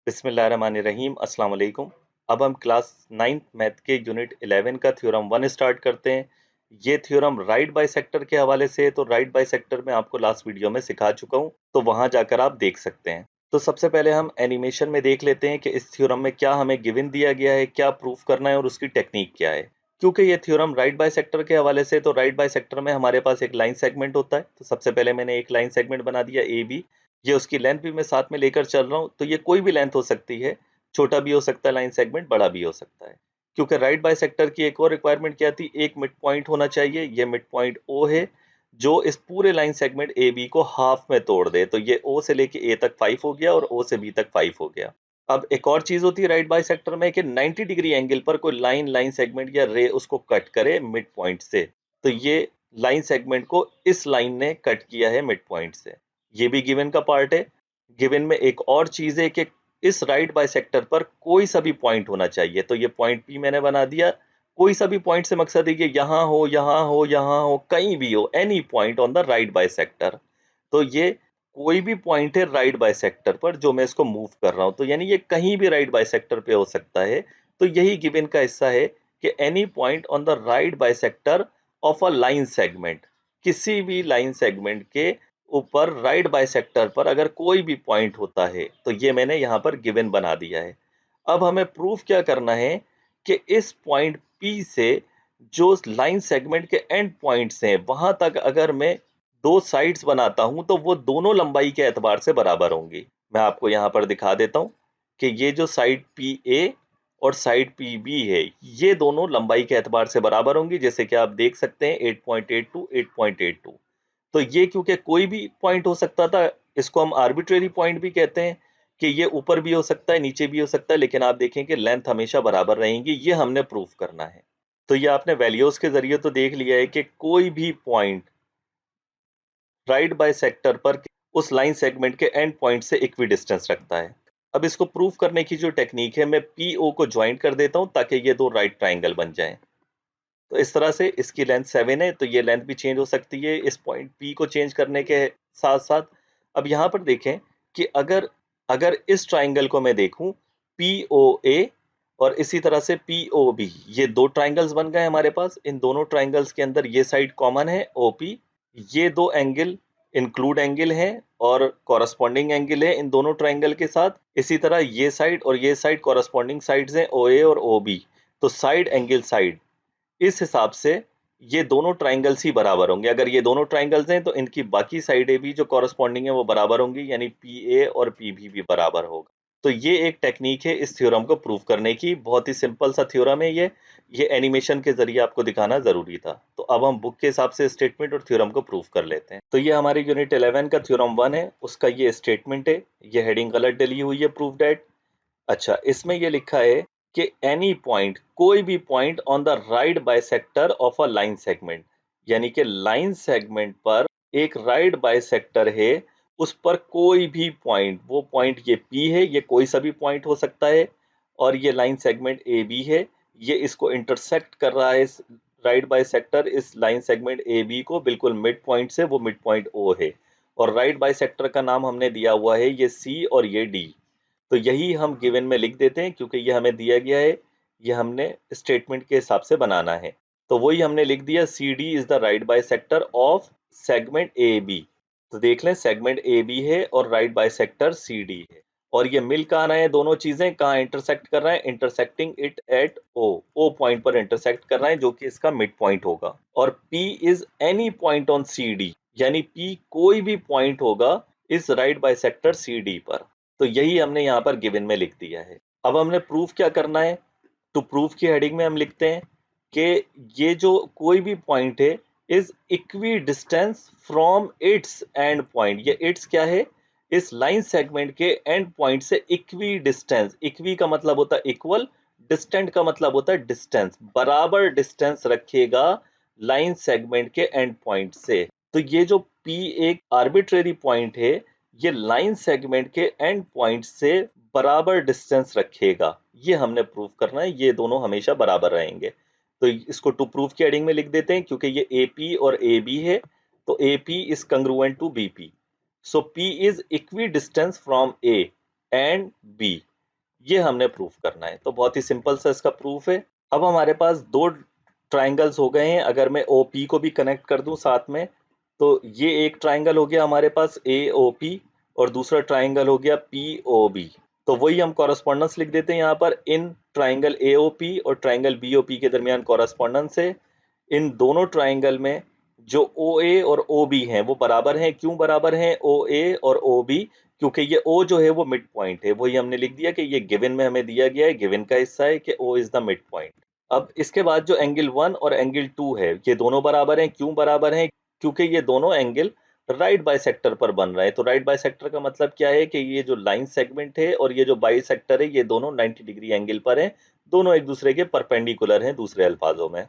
बिस्मिल्लाहिर्रहमानिर्रहीम अस्सलाम वालेकुम। अब हम क्लास 9th मैथ के यूनिट 11 का थ्योरम 1 स्टार्ट करते हैं। ये थ्योरम राइट बाइसेक्टर के हवाले से है, तो राइट बाइसेक्टर में आपको लास्ट वीडियो में सिखा चुका हूँ, तो वहां जाकर आप देख सकते हैं। तो सबसे पहले हम एनिमेशन में देख लेते हैं कि इस थ्योरम में क्या हमें गिवन दिया गया है, क्या प्रूफ करना है और उसकी टेक्निक क्या है। क्योंकि ये थ्योरम राइट बाइसेक्टर के हवाले से, तो राइट बाइसेक्टर में हमारे पास एक लाइन सेगमेंट होता है। तो सबसे पहले मैंने एक लाइन सेगमेंट बना दिया ए बी। ये उसकी लेंथ भी मैं साथ में लेकर चल रहा हूँ, तो ये कोई भी लेंथ हो सकती है, छोटा भी हो सकता है लाइन सेगमेंट, बड़ा भी हो सकता है। क्योंकि राइट बाइसेक्टर की एक और रिक्वायरमेंट क्या थी, एक मिड पॉइंट होना चाहिए। ये मिड पॉइंट ओ है जो इस पूरे लाइन सेगमेंट ए बी को हाफ में तोड़ दे। तो ये ओ से लेके ए तक 5 हो गया और ओ से बी तक 5 हो गया। अब एक और चीज होती है राइट बाइसेक्टर में कि 90 डिग्री एंगल पर कोई लाइन लाइन सेगमेंट या रे उसको कट करे मिड पॉइंट से। तो ये लाइन सेगमेंट को इस लाइन ने कट किया है मिड पॉइंट से। ये भी गिवन का पार्ट है। गिवन में एक और चीज है कि इस राइट बाइसेक्टर पर कोई सा भी पॉइंट होना चाहिए। तो ये पॉइंट पी मैंने बना दिया। कोई सा भी पॉइंट से मकसद है कि यहाँ हो, यहाँ हो, यहाँ हो, कहीं भी हो, any point on the right bisector. तो ये कोई भी पॉइंट है राइट बाइसेक्टर पर जो मैं इसको मूव कर रहा हूं, तो यानी ये कहीं भी राइट बाइसेक्टर पे हो सकता है। तो यही गिवन का हिस्सा है कि any point on the right bisector of a line segment, किसी भी लाइन सेगमेंट के ऊपर राइट बाइसेक्टर पर अगर कोई भी पॉइंट होता है, तो ये मैंने यहाँ पर गिवन बना दिया है। अब हमें प्रूफ क्या करना है कि इस पॉइंट पी से जो लाइन सेगमेंट के एंड पॉइंट्स हैं वहां तक अगर मैं दो साइड्स बनाता हूं, तो वो दोनों लंबाई के एतबार से बराबर होंगी। मैं आपको यहाँ पर दिखा देता हूं कि ये जो साइड पी ए और साइड पी बी है, ये दोनों लंबाई के एतबार से बराबर होंगी। जैसे कि आप देख सकते हैं 8.82 8.82। तो ये क्योंकि कोई भी पॉइंट हो सकता था, इसको हम आर्बिट्रेरी पॉइंट भी कहते हैं कि ये ऊपर भी हो सकता है, नीचे भी हो सकता है, लेकिन आप देखें कि लेंथ हमेशा बराबर रहेंगी। ये हमने प्रूफ करना है। तो ये आपने वैल्यूज के जरिए तो देख लिया है कि कोई भी पॉइंट राइट बाय सेक्टर पर उस लाइन सेगमेंट के एंड पॉइंट से इक्वी डिस्टेंस रखता है। अब इसको प्रूफ करने की जो टेक्निक है, मैं पी ओ को ज्वाइंट कर देता हूं ताकि ये दो राइट ट्राइंगल बन जाएं। तो इस तरह से इसकी लेंथ 7 है, तो ये लेंथ भी चेंज हो सकती है इस पॉइंट पी को चेंज करने के साथ साथ। अब यहाँ पर देखें कि अगर अगर इस ट्राइंगल को मैं देखूं पी ओ ए और इसी तरह से पी ओ बी, ये दो ट्राइंगल्स बन गए हमारे पास। इन दोनों ट्राइंगल्स के अंदर ये साइड कॉमन है ओ पी। ये दो एंगल इंक्लूड एंगल है और कॉरस्पॉन्डिंग एंगल है इन दोनों ट्राइंगल के साथ। इसी तरह ये साइड और ये साइड कॉरस्पॉन्डिंग साइड्स हैं ओ ए और ओ बी। तो साइड एंगल साइड, इस हिसाब से ये दोनों ट्राइंगल्स ही बराबर होंगे। अगर ये दोनों ट्राइंगल्स हैं तो इनकी बाकी साइडें भी जो कॉरस्पॉन्डिंग है वो बराबर होंगी, यानी पी ए और पी बी भी बराबर होगा। तो ये एक टेक्निक है इस थ्योरम को प्रूव करने की। बहुत ही सिंपल सा थ्योरम है ये एनिमेशन के जरिए आपको दिखाना जरूरी था। तो अब हम बुक के हिसाब से स्टेटमेंट और थ्योरम को प्रूव कर लेते हैं। तो ये हमारे यूनिट 11 का थ्योरम 1 है, उसका ये स्टेटमेंट है। ये हेडिंग गलत डली हुई है, प्रूव दैट। अच्छा, इसमें ये लिखा है कि एनी पॉइंट, कोई भी point on the right bisector of a line segment, यानी कि लाइन सेगमेंट पर एक राइट बाइसेक्टर है, उस पर कोई भी पॉइंट, वो पॉइंट ये पी है, ये कोई सा भी पॉइंट हो सकता है, और ये लाइन सेगमेंट ए बी है, ये इसको इंटरसेक्ट कर रहा है। इस राइट बाइसेक्टर इस लाइन सेगमेंट ए बी को बिल्कुल मिड पॉइंट से, वो मिड पॉइंट ओ है। और राइट बाइसेक्टर का नाम हमने दिया हुआ है ये सी और ये डी। तो यही हम गिवन में लिख देते हैं क्योंकि ये हमें दिया गया है, ये हमने स्टेटमेंट के हिसाब से बनाना है। तो वही हमने लिख दिया, C D is the right bisector of segment A B. तो देख लें, सेगमेंट ए बी है और राइट बाइसेक्टर सी डी है। और ये मिल कहाँ रहे हैं, दोनों चीजें कहाँ इंटरसेक्ट कर रहे हैं, intersecting it at O, O point पर इंटरसेक्ट कर रहे हैं, जो कि इसका मिड पॉइंट होगा। और P is any point on C D, यानी पी कोई भी पॉइंट होगा इस राइट बाइसेक्टर सी डी पर। तो यही हमने यहाँ पर गिवन में लिख दिया है। अब हमने प्रूफ क्या करना है। तो प्रूफ की हेडिंग में हम लिखते हैं कि ये जो कोई भी पॉइंट है is equidistance from its and point. ये इट्स क्या है, इस लाइन सेगमेंट के एंड पॉइंट से इक्वी डिस्टेंस। इक्वी का मतलब होता है इक्वल, डिस्टेंट का मतलब होता है डिस्टेंस, बराबर डिस्टेंस रखेगा लाइन सेगमेंट के एंड पॉइंट से। तो ये जो P एक आर्बिट्रेरी पॉइंट है, ये लाइन सेगमेंट के एंड पॉइंट से बराबर डिस्टेंस रखेगा। ये हमने प्रूव करना है, ये दोनों हमेशा बराबर रहेंगे। तो इसको टू प्रूफ की हेडिंग में लिख देते हैं, क्योंकि ये AP और AB है, तो AP is congruent to BP। So P is equidistance from A and B। ये हमने प्रूफ करना है। तो बहुत ही सिंपल सा इसका प्रूफ है। अब हमारे पास दो ट्राइंगल्स हो गए हैं। अगर मैं OP को भी कनेक्ट कर दूं साथ में, तो ये एक ट्राइंगल हो गया हमारे पास AOP और दूसरा ट्राइंगल हो गया POB। तो वही हम कॉरेस्पॉन्डेंस लिख देते हैं यहाँ पर। इन ट्राइंगल AOP और ट्राइंगल BOP के दरमियान कॉरेस्पॉन्डेंस है। इन दोनों ट्राइंगल में जो OA और OB हैं वो बराबर हैं। क्यों बराबर हैं OA और OB? क्योंकि ये O जो है वो मिड पॉइंट है। वही हमने लिख दिया कि ये गिवन में हमें दिया गया है, गिवन का हिस्सा है कि O is the mid point. अब इसके बाद जो एंगल 1 और एंगल 2 है, ये दोनों बराबर हैं। क्यों बराबर हैं? क्योंकि ये दोनों एंगल राइट बाइसेक्टर पर बन रहे हैं। तो राइट बाइसेक्टर का मतलब क्या है कि ये जो लाइन सेगमेंट है और ये जो बाइसेक्टर है, ये दोनों 90 डिग्री एंगल पर हैं। दोनों एक दूसरे के परपेंडिकुलर हैं दूसरे अल्फाजों में।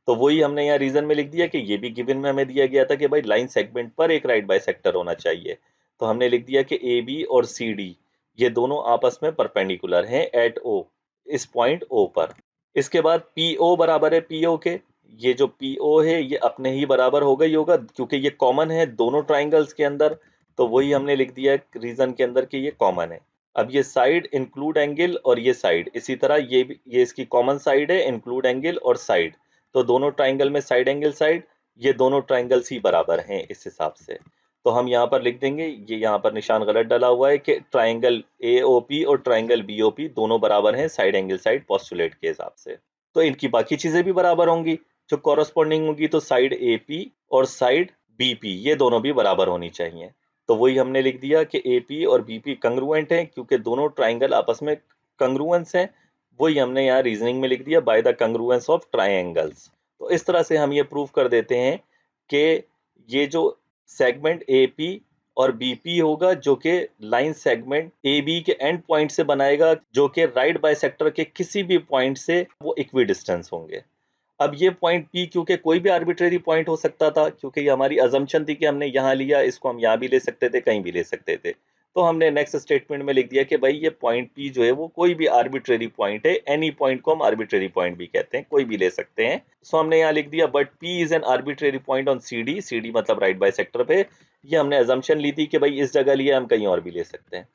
तो वही हमने यहाँ रीजन में लिख दिया कि ये भी गिवन में हमें दिया गया था कि भाई लाइन सेगमेंट पर एक राइट बाइसेक्टर होना चाहिए। तो हमने लिख दिया कि AB और CD ये दोनों आपस में परपेंडिकुलर हैं एट O, इस पॉइंट O पर। इसके बाद PO बराबर है PO के। ये जो PO है ये अपने ही बराबर होगा ही होगा, क्योंकि ये कॉमन है दोनों ट्राइंगल्स के अंदर। तो वही हमने लिख दिया रीजन के अंदर कि ये कॉमन है। अब ये साइड इंक्लूड एंगल और ये साइड इसी तरह ये इसकी कॉमन साइड है, इंक्लूड एंगल और साइड। तो दोनों ट्राइंगल में साइड एंगल साइड, ये दोनों ट्राइंगल्स ही बराबर हैं इस हिसाब से। तो हम यहाँ पर लिख देंगे, ये यहाँ पर निशान गलत डाला हुआ है कि ट्राइंगल AOP और ट्राइंगल BOP दोनों बराबर हैं साइड एंगल साइड पोस्टुलेट के हिसाब से। तो इनकी बाकी चीजें भी बराबर होंगी जो कॉरस्पॉन्डिंग होगी। तो साइड AP और साइड BP ये दोनों भी बराबर होनी चाहिए। तो वही हमने लिख दिया कि AP और BP कंग्रुएंट हैं, क्योंकि दोनों ट्राइंगल आपस में कंग्रुएंस हैं। वही हमने यहाँ रीजनिंग में लिख दिया बाय द कंग्रुएंस ऑफ ट्राइंगल्स। तो इस तरह से हम ये प्रूव कर देते हैं कि ये जो सेगमेंट AP और BP होगा जो कि लाइन सेगमेंट AB के एंड पॉइंट से बनाएगा, जो कि राइट बाइसेक्टर के किसी भी पॉइंट से वो इक्वी डिस्टेंस होंगे। अब ये पॉइंट P क्योंकि कोई भी आर्बिट्रेरी पॉइंट हो सकता था, क्योंकि ये हमारी अजम्पशन थी कि हमने यहाँ लिया, इसको हम यहाँ भी ले सकते थे, कहीं भी ले सकते थे। तो हमने नेक्स्ट स्टेटमेंट में लिख दिया कि भाई ये पॉइंट P जो है वो कोई भी आर्बिट्रेरी पॉइंट है। एनी पॉइंट को हम आर्बिट्रेरी पॉइंट भी कहते हैं, कोई भी ले सकते हैं। सो हमने यहाँ लिख दिया but P is an arbitrary point on CD। CD मतलब राइट बाइसेक्टर पे। ये हमने अजम्पशन ली थी कि भाई इस जगह लिया, हम कहीं और भी ले सकते हैं।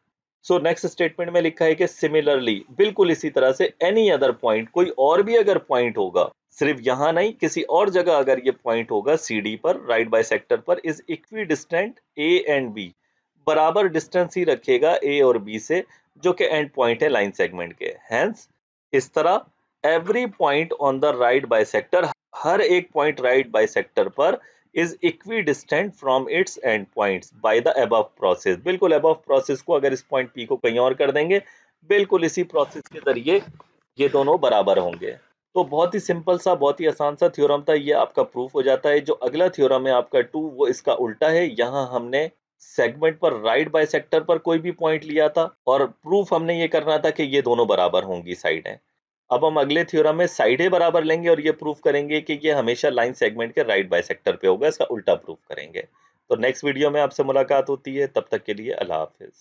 सो नेक्स्ट स्टेटमेंट में लिखा है कि सिमिलरली, बिल्कुल इसी तरह से, एनी अदर पॉइंट, कोई और भी अगर पॉइंट होगा, सिर्फ यहाँ नहीं किसी और जगह अगर ये पॉइंट होगा CD पर राइट बाइसेक्टर पर, is equidistant A and B, बराबर डिस्टेंस ही रखेगा A और B से, जो कि एंड पॉइंट है लाइन सेगमेंट के। हेंस इस तरह every point on the right bisector, हर एक पॉइंट राइट बाइसेक्टर पर is equidistant from its end points by the above process. बिल्कुल अबव प्रोसेस को अगर इस पॉइंट P को कहीं और कर देंगे, बिल्कुल इसी प्रोसेस के जरिए ये दोनों बराबर होंगे। तो बहुत ही सिंपल सा, बहुत ही आसान सा थ्योरम था, ये आपका प्रूफ हो जाता है। जो अगला थ्योरम है आपका 2, वो इसका उल्टा है। यहाँ हमने सेगमेंट पर राइट बाइसेक्टर पर कोई भी पॉइंट लिया था और प्रूफ हमने ये करना था कि ये दोनों बराबर होंगी साइडें। अब हम अगले थ्योरम में साइडें बराबर लेंगे और ये प्रूफ करेंगे कि ये हमेशा लाइन सेगमेंट के राइट बाइसेक्टर पे होगा। इसका उल्टा प्रूफ करेंगे। तो नेक्स्ट वीडियो में आपसे मुलाकात होती है, तब तक के लिए अल्लाह हाफिज।